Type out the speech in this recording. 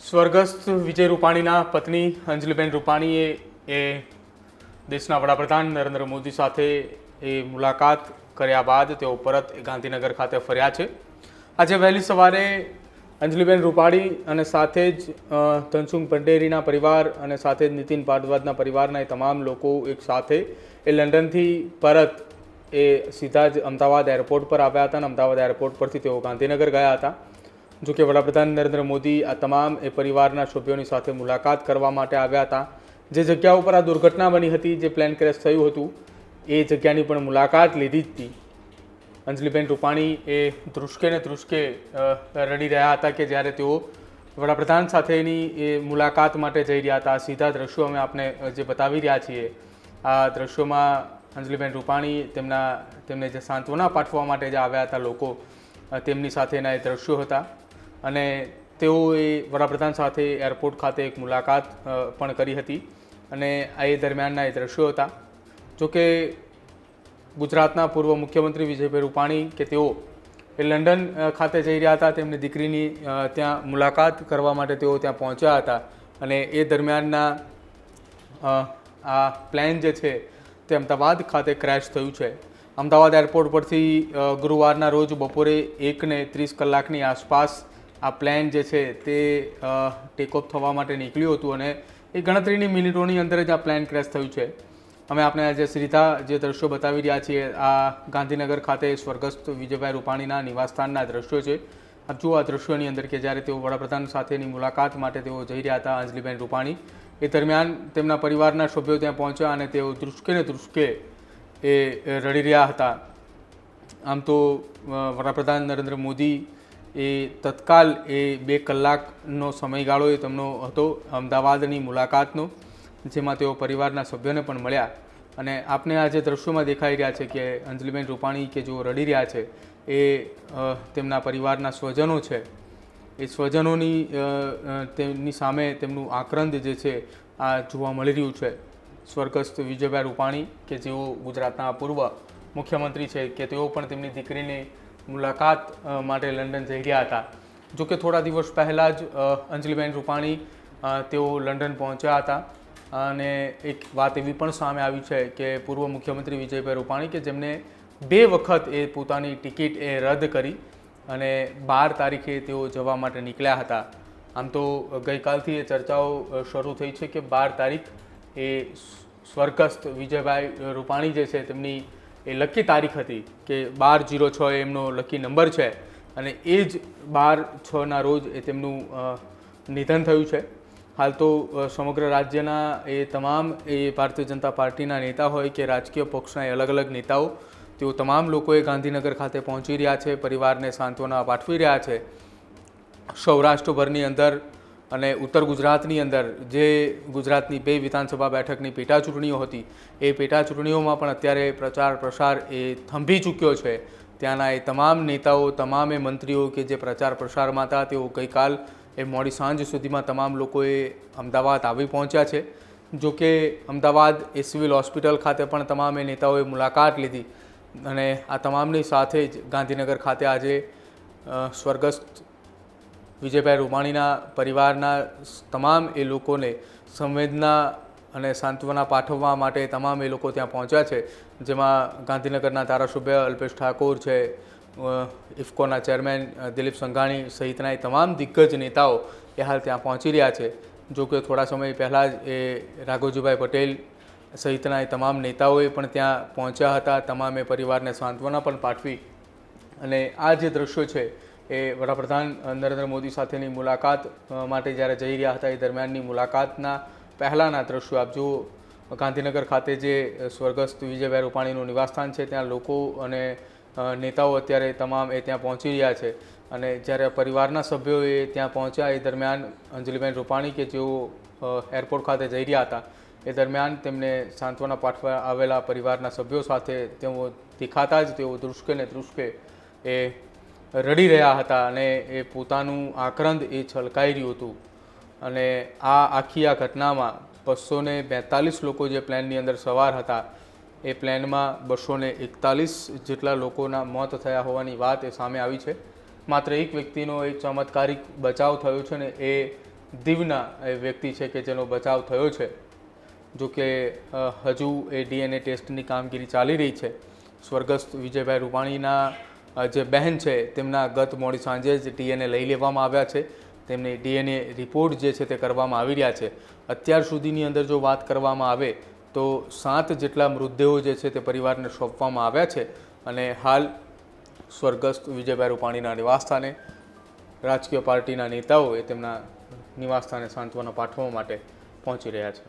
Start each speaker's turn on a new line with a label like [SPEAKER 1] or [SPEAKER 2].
[SPEAKER 1] સ્વર્ગસ્થ વિજય રૂપાણીના પત્ની અંજલિબેન રૂપાણીએ દેશના વડાપ્રધાન નરેન્દ્ર મોદી સાથે મુલાકાત કર્યા બાદ તેઓ પરત ગાંધીનગર ખાતે ફર્યા છે। આજે વહેલી સવારે અંજલિબેન રૂપાણી અને સાથે જ ધનસુખ ભંડેરીના પરિવાર અને સાથે જ નીતિન ભારદ્વાજના પરિવારના તમામ લોકો એક સાથે લંડનથી પરત સીધા જ અમદાવાદ એરપોર્ટ પર આવ્યા હતા અને અમદાવાદ એરપોર્ટ પરથી તેઓ ગાંધીનગર ગયા હતા। જો કે વડાપ્રધાન નરેન્દ્ર મોદી આ તમામ પરિવારના સભ્યોની સાથે મુલાકાત કરવા માટે આવ્યા હતા। જે જગ્યા ઉપર આ દુર્ઘટના બની હતી, જે પ્લેન ક્રેશ થયું હતું, એ જગ્યાની પણ મુલાકાત લીધી હતી। અંજલિબેન રૂપાણી ધ્રુસકે ને ધ્રુસકે રડી રહ્યા હતા કે જ્યારે તેઓ વડાપ્રધાન સાથેની મુલાકાત માટે જઈ રહ્યા હતા। સીધા દ્રશ્યો અમે આપને જે બતાવી રહ્યા છીએ, આ દ્રશ્યોમાં અંજલિબેન રૂપાણી તેમને જે સાંત્વના પાઠવવા માટે જે આવ્યા હતા લોકો, તેમની સાથેના એ દ્રશ્યો હતા અને તેઓએ વડાપ્રધાન સાથે એરપોર્ટ ખાતે એક મુલાકાત પણ કરી હતી અને એ દરમિયાનના એ દ્રશ્યો હતા। જોકે ગુજરાતના પૂર્વ મુખ્યમંત્રી વિજયભાઈ રૂપાણી કે તેઓ લંડન ખાતે જઈ રહ્યા હતા, તેમની દીકરીની ત્યાં મુલાકાત કરવા માટે તેઓ ત્યાં પહોંચ્યા હતા અને એ દરમિયાનના આ પ્લેન જે છે તે અમદાવાદ ખાતે ક્રેશ થયું છે। અમદાવાદ એરપોર્ટ પરથી ગુરુવારના રોજ બપોરે 1:30 આસપાસ આ પ્લેન જે છે તે ટેક ઓફ થવા માટે નીકળ્યું હતું અને એ ગણતરીની મિનિટોની અંદર જ આ પ્લેન ક્રેશ થયું છે। અમે આપણે આજે સીધા જે દ્રશ્યો બતાવી રહ્યા છીએ, આ ગાંધીનગર ખાતે સ્વર્ગસ્થ વિજયભાઈ રૂપાણીના નિવાસસ્થાનના દ્રશ્યો છે। આપ જુઓ આ દ્રશ્યોની અંદર કે જ્યારે તેઓ વડાપ્રધાન સાથેની મુલાકાત માટે તેઓ જઈ રહ્યા હતા, અંજલિબેન રૂપાણી, એ દરમિયાન તેમના પરિવારના સભ્યો ત્યાં પહોંચ્યા અને તેઓ ધ્રુસકે ને ધ્રુસકે રડી રહ્યા હતા। આમ તો વડાપ્રધાન નરેન્દ્ર મોદી તત્કાલ 2 કલાકનો સમયગાળો તેમનો હતો અમદાવાદની મુલાકાતનો, જેમાં તેઓ પરિવારના સભ્યોને પણ મળ્યા અને આપને આ જે દ્રશ્યોમાં દેખાઈ રહ્યા છે કે અંજલિબેન રૂપાણી કે જેઓ રડી રહ્યા છે એ તેમના પરિવારના સ્વજનો છે, એ સ્વજનોની તેમની સામે તેમનું આક્રંદ જે છે આ જોવા મળી રહ્યું છે। સ્વર્ગસ્થ વિજયભાઈ રૂપાણી કે જેઓ ગુજરાતના પૂર્વ મુખ્યમંત્રી છે કે તેઓ પણ તેમની દીકરીની મુલાકાત માટે લંડન જઈ રહ્યા હતા। જોકે થોડા દિવસ પહેલાં જ અંજલિબેન રૂપાણી તેઓ લંડન પહોંચ્યા હતા અને એક વાત એવી પણ સામે આવી છે કે પૂર્વ મુખ્યમંત્રી વિજયભાઈ રૂપાણી કે જેમને 2 વખત પોતાની ટિકિટ રદ કરી અને 12 તારીખે તેઓ જવા માટે નીકળ્યા હતા। આમ તો ગઈકાલથી એ ચર્ચાઓ શરૂ થઈ છે કે 12 તારીખ સ્વર્ગસ્થ વિજયભાઈ રૂપાણી જે છે તેમની લકી તારીખ હતી કે 12/06 એમનો લકી નંબર છે અને એ જ 12/6ના રોજ તેમનું નિધન થયું છે। હાલ તો સમગ્ર રાજ્યના તમામ ભારતીય જનતા પાર્ટીના નેતા હોય કે રાજકીય પક્ષના અલગ અલગ નેતાઓ, તેઓ તમામ લોકોએ ગાંધીનગર ખાતે પહોંચી રહ્યા છે, પરિવારને સાંત્વના પાઠવી રહ્યા છે। સૌરાષ્ટ્રભરની અંદર અને ઉત્તર ગુજરાતની અંદર જે ગુજરાતની 2 વિધાનસભા બેઠકની પેટા ચૂંટણીઓ હતી, એ પેટા ચૂંટણીઓમાં પણ અત્યારે પ્રચાર પ્રસાર થંભી ચૂક્યો છે। ત્યાંના તમામ નેતાઓ, તમામે મંત્રીઓ કે જે પ્રચાર પ્રસારમાં હતા, તેઓ ગઈકાલ મોડી સાંજ સુધીમાં તમામ લોકોએ અમદાવાદ આવી પહોંચ્યા છે। જો કે અમદાવાદ સિવિલ હોસ્પિટલ ખાતે પણ તમામે નેતાઓએ મુલાકાત લીધી અને આ તમામની સાથે જ ગાંધીનગર ખાતે આજે સ્વર્ગસ્થ વિજયભાઈ રૂપાણીના પરિવારના તમામ લોકોને સંવેદના અને સાંત્વના પાઠવવા માટે તમામ લોકો ત્યાં પહોંચ્યા છે, જેમાં ગાંધીનગરના ધારાસભ્ય અલ્પેશ ઠાકોર છે, ઇફકોના ચેરમેન દિલીપ સંઘાણી સહિતના તમામ દિગ્ગજ નેતાઓ હાલ ત્યાં પહોંચી રહ્યા છે। જો કે થોડા સમય પહેલાં જ રાઘવજીભાઈ પટેલ સહિતના તમામ નેતાઓએ પણ ત્યાં પહોંચ્યા હતા, તમામે પરિવારને સાંત્વના પણ પાઠવી અને આ જે દ્રશ્યો છે એ વડાપ્રધાન નરેન્દ્ર મોદી સાથેની મુલાકાત માટે જ્યારે જઈ રહ્યા હતા એ દરમિયાનની મુલાકાતના પહેલાંના દ્રશ્યો આપ જુઓ। ગાંધીનગર ખાતે જે સ્વર્ગસ્થ વિજયભાઈ રૂપાણીનું નિવાસસ્થાન છે, ત્યાં લોકો અને નેતાઓ અત્યારે તમામ ત્યાં પહોંચી રહ્યા છે અને જ્યારે પરિવારના સભ્યો ત્યાં પહોંચ્યા એ દરમિયાન અંજલિબેન રૂપાણી કે જેઓ એરપોર્ટ ખાતે જઈ રહ્યા હતા એ દરમિયાન તેમને સાંત્વના પાઠવા આવેલા પરિવારના સભ્યો સાથે તેઓ દેખાતા જ તેઓ ધ્રુસકે ને ધ્રુસકે રડી રહ્યા હતા અને પોતાનું આક્રંદ છલકાઈ રહ્યું હતું અને આ આખી આ ઘટનામાં 242 લોકો જે પ્લેનની અંદર સવાર હતા, એ પ્લેનમાં 241 જેટલા લોકોના મોત થયા હોવાની વાત સામે આવી છે। માત્ર એક વ્યક્તિનો એક ચમત્કારિક બચાવ થયો છે ને એ દીવના એ વ્યક્તિ છે કે જેનો બચાવ થયો છે. જો કે હજુ એ DNA ટેસ્ટની કામગીરી ચાલી રહી છે. સ્વર્ગસ્થ વિજયભાઈ રૂપાણીના જે બહેન છે તેમના ગત મોડી સાંજે જ DNA લઈ લેવામાં આવ્યા છે. તેમને DNA રિપોર્ટ જે છે તે કરવામાં આવી રહ્યા છે. અત્યાર સુધીની અંદર જો વાત કરવામાં આવે તો 7 જેટલા મૃતદેહો જે છે તે પરિવારને સોંપવામાં આવ્યા છે અને હાલ સ્વર્ગસ્થ વિજયભાઈ રૂપાણીના નિવાસસ્થાને રાજકીય પાર્ટીના નેતાઓ એ તેમના નિવાસસ્થાને સાંત્વના પાઠવવા માટે પહોંચી રહ્યા છે.